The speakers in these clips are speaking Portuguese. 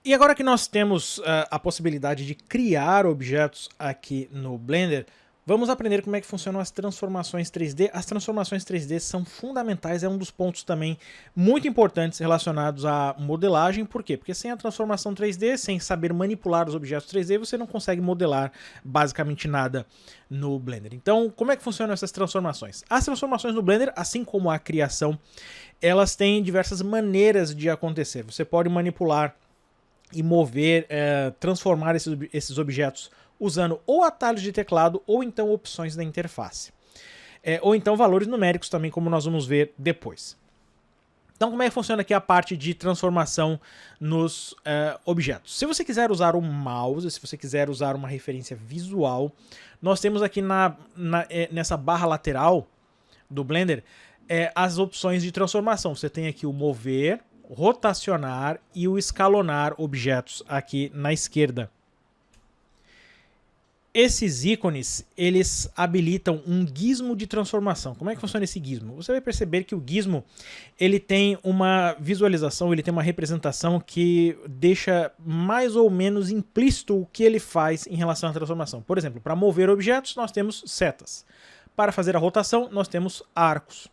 E agora que nós temos a possibilidade de criar objetos aqui no Blender, vamos aprender como é que funcionam as transformações 3D. As transformações 3D são fundamentais, é um dos pontos também muito importantes relacionados à modelagem. Por quê? Porque sem a transformação 3D, sem saber manipular os objetos 3D, você não consegue modelar basicamente nada no Blender. Então, como é que funcionam essas transformações? As transformações no Blender, assim como a criação, elas têm diversas maneiras de acontecer. Você pode manipular e mover, transformar esses objetos usando ou atalhos de teclado ou então opções da interface. Ou então valores numéricos também, como nós vamos ver depois. Então, como é que funciona aqui a parte de transformação nos objetos? Se você quiser usar o mouse, se você quiser usar uma referência visual, nós temos aqui nessa barra lateral do Blender as opções de transformação. Você tem aqui o mover, rotacionar e o escalonar objetos aqui na esquerda. Esses ícones, eles habilitam um gizmo de transformação. Como é que funciona esse gizmo? Você vai perceber que o gizmo, ele tem uma visualização, ele tem uma representação que deixa mais ou menos implícito o que ele faz em relação à transformação. Por exemplo, para mover objetos, nós temos setas. Para fazer a rotação, nós temos arcos.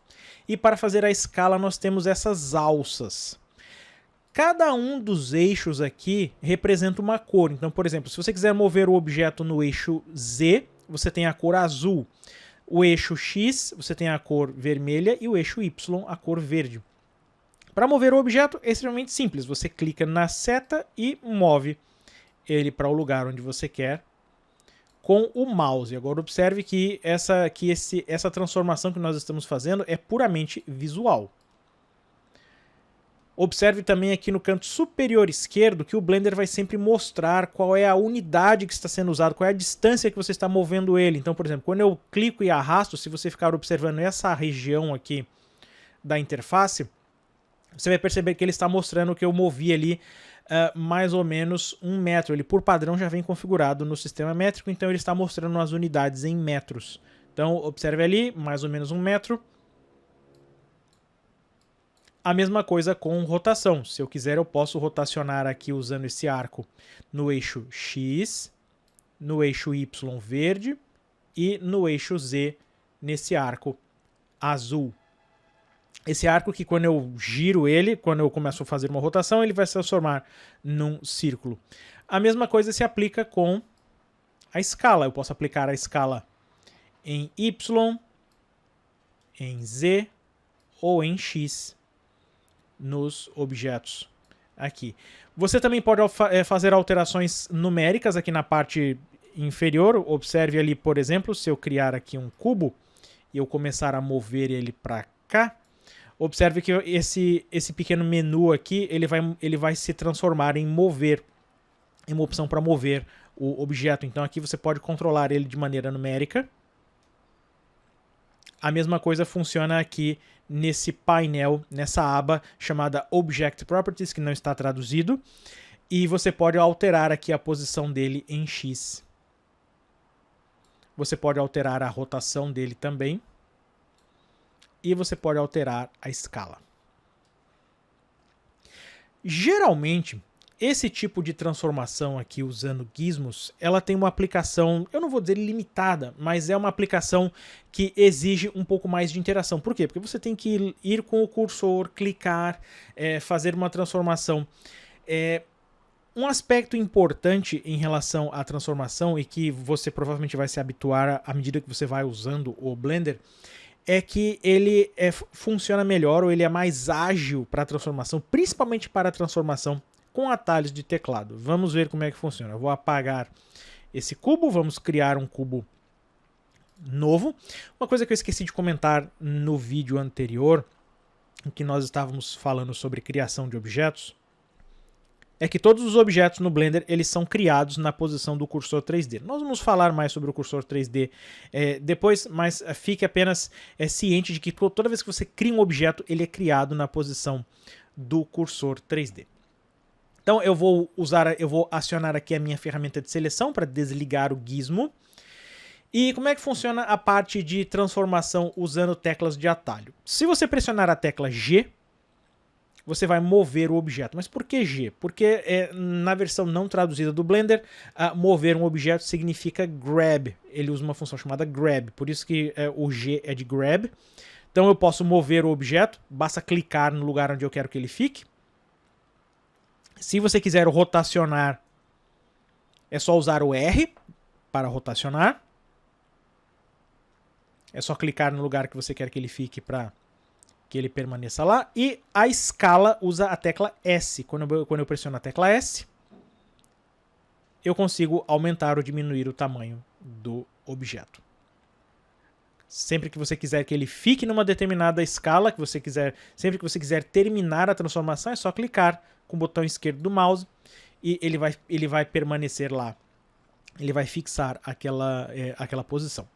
E para fazer a escala, nós temos essas alças. Cada um dos eixos aqui representa uma cor. Então, por exemplo, se você quiser mover o objeto no eixo Z, você tem a cor azul. O eixo X, você tem a cor vermelha e o eixo Y, a cor verde. Para mover o objeto é extremamente simples. Você clica na seta e move ele para o lugar onde você quer com o mouse. Agora observe que essa transformação que nós estamos fazendo é puramente visual. Observe também aqui no canto superior esquerdo que o Blender vai sempre mostrar qual é a unidade que está sendo usada, qual é a distância que você está movendo ele. Então, por exemplo, quando eu clico e arrasto, se você ficar observando essa região aqui da interface, você vai perceber que ele está mostrando que eu movi ali mais ou menos 1 metro. Ele, por padrão, já vem configurado no sistema métrico, então ele está mostrando as unidades em metros. Então, observe ali, mais ou menos 1 metro. A mesma coisa com rotação. Se eu quiser, eu posso rotacionar aqui usando esse arco no eixo X, no eixo Y verde e no eixo Z nesse arco azul. Esse arco que quando eu giro ele, quando eu começo a fazer uma rotação, ele vai se transformar num círculo. A mesma coisa se aplica com a escala. Eu posso aplicar a escala em Y, em Z ou em X nos objetos aqui. Você também pode fazer alterações numéricas aqui na parte inferior. Observe ali, por exemplo, se eu criar aqui um cubo e eu começar a mover ele para cá, observe que esse pequeno menu aqui ele vai se transformar em mover, em uma opção para mover o objeto. Então aqui você pode controlar ele de maneira numérica. A mesma coisa funciona aqui nesse painel, nessa aba chamada Object Properties, que não está traduzido. E você pode alterar aqui a posição dele em X. Você pode alterar a rotação dele também. E você pode alterar a escala. Geralmente, esse tipo de transformação aqui usando gizmos, ela tem uma aplicação, eu não vou dizer limitada, mas é uma aplicação que exige um pouco mais de interação. Por quê? Porque você tem que ir com o cursor, clicar, fazer uma transformação. Um aspecto importante em relação à transformação e que você provavelmente vai se habituar à medida que você vai usando o Blender, é que ele funciona melhor ou ele é mais ágil para a transformação, principalmente para a transformação com atalhos de teclado. Vamos ver como é que funciona. Eu vou apagar esse cubo, vamos criar um cubo novo. Uma coisa que eu esqueci de comentar no vídeo anterior, em que nós estávamos falando sobre criação de objetos, é que todos os objetos no Blender eles são criados na posição do cursor 3D. Nós vamos falar mais sobre o cursor 3D depois, mas fique apenas ciente de que toda vez que você cria um objeto, ele é criado na posição do cursor 3D. Então eu vou acionar aqui a minha ferramenta de seleção para desligar o gizmo. E como é que funciona a parte de transformação usando teclas de atalho? Se você pressionar a tecla G, você vai mover o objeto. Mas por que G? Porque na versão não traduzida do Blender, mover um objeto significa grab. Ele usa uma função chamada grab, por isso que o G é de grab. Então eu posso mover o objeto, basta clicar no lugar onde eu quero que ele fique. Se você quiser rotacionar, é só usar o R para rotacionar. É só clicar no lugar que você quer que ele fique para que ele permaneça lá. E a escala usa a tecla S. Quando eu pressiono a tecla S, eu consigo aumentar ou diminuir o tamanho do objeto. Sempre que você quiser que ele fique numa determinada escala, sempre que você quiser terminar a transformação, é só clicar com o botão esquerdo do mouse e ele vai permanecer lá. Ele vai fixar aquela posição.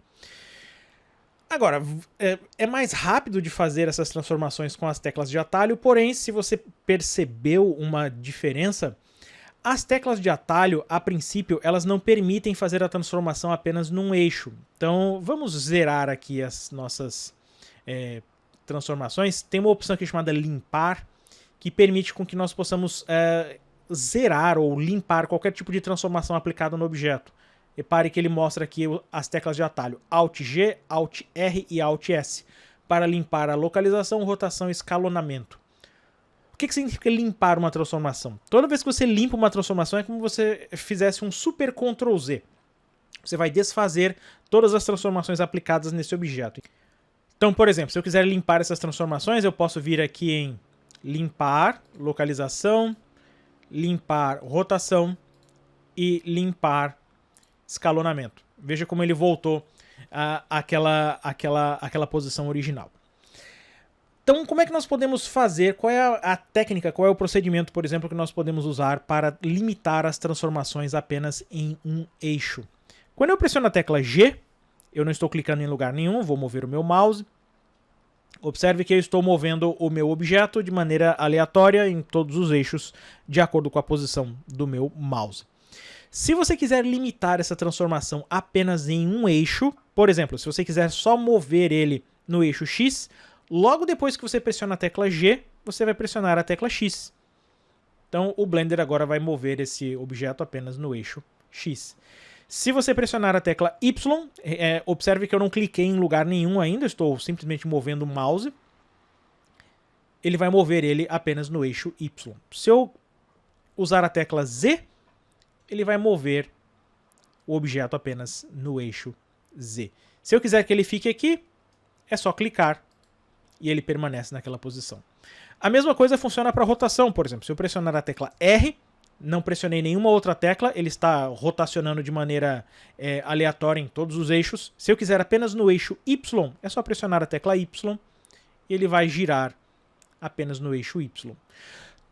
Agora, é mais rápido de fazer essas transformações com as teclas de atalho, porém, se você percebeu uma diferença, as teclas de atalho, a princípio, elas não permitem fazer a transformação apenas num eixo. Então, vamos zerar aqui as nossas transformações. Tem uma opção aqui chamada limpar, que permite com que nós possamos zerar ou limpar qualquer tipo de transformação aplicada no objeto. Repare que ele mostra aqui as teclas de atalho Alt G, Alt R e Alt S para limpar a localização, rotação e escalonamento. O que significa limpar uma transformação? Toda vez que você limpa uma transformação é como se você fizesse um Super Ctrl Z. Você vai desfazer todas as transformações aplicadas nesse objeto. Então, por exemplo, se eu quiser limpar essas transformações, eu posso vir aqui em limpar, localização, limpar, rotação e limpar escalonamento. Veja como ele voltou àquela posição original. Então, como é que nós podemos fazer? Qual é a técnica, qual é o procedimento, por exemplo, que nós podemos usar para limitar as transformações apenas em um eixo? Quando eu pressiono a tecla G, eu não estou clicando em lugar nenhum, vou mover o meu mouse. Observe que eu estou movendo o meu objeto de maneira aleatória em todos os eixos, de acordo com a posição do meu mouse. Se você quiser limitar essa transformação apenas em um eixo, por exemplo, se você quiser só mover ele no eixo X, logo depois que você pressiona a tecla G, você vai pressionar a tecla X. Então o Blender agora vai mover esse objeto apenas no eixo X. Se você pressionar a tecla Y, observe que eu não cliquei em lugar nenhum ainda, estou simplesmente movendo o mouse. Ele vai mover ele apenas no eixo Y. Se eu usar a tecla Z, ele vai mover o objeto apenas no eixo Z. Se eu quiser que ele fique aqui, é só clicar e ele permanece naquela posição. A mesma coisa funciona para rotação, por exemplo. Se eu pressionar a tecla R, não pressionei nenhuma outra tecla, ele está rotacionando de maneira aleatória em todos os eixos. Se eu quiser apenas no eixo Y, é só pressionar a tecla Y e ele vai girar apenas no eixo Y.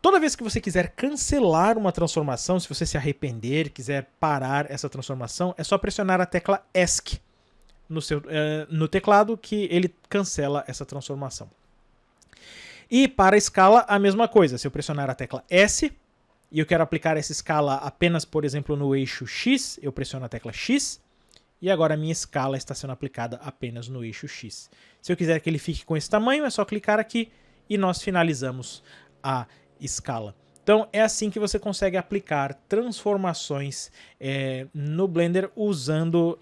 Toda vez que você quiser cancelar uma transformação, se você se arrepender, quiser parar essa transformação, é só pressionar a tecla ESC no teclado que ele cancela essa transformação. E para a escala, a mesma coisa. Se eu pressionar a tecla S e eu quero aplicar essa escala apenas, por exemplo, no eixo X, eu pressiono a tecla X e agora a minha escala está sendo aplicada apenas no eixo X. Se eu quiser que ele fique com esse tamanho, é só clicar aqui e nós finalizamos a escala. Então é assim que você consegue aplicar transformações no Blender usando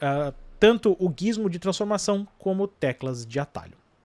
tanto o gizmo de transformação como teclas de atalho.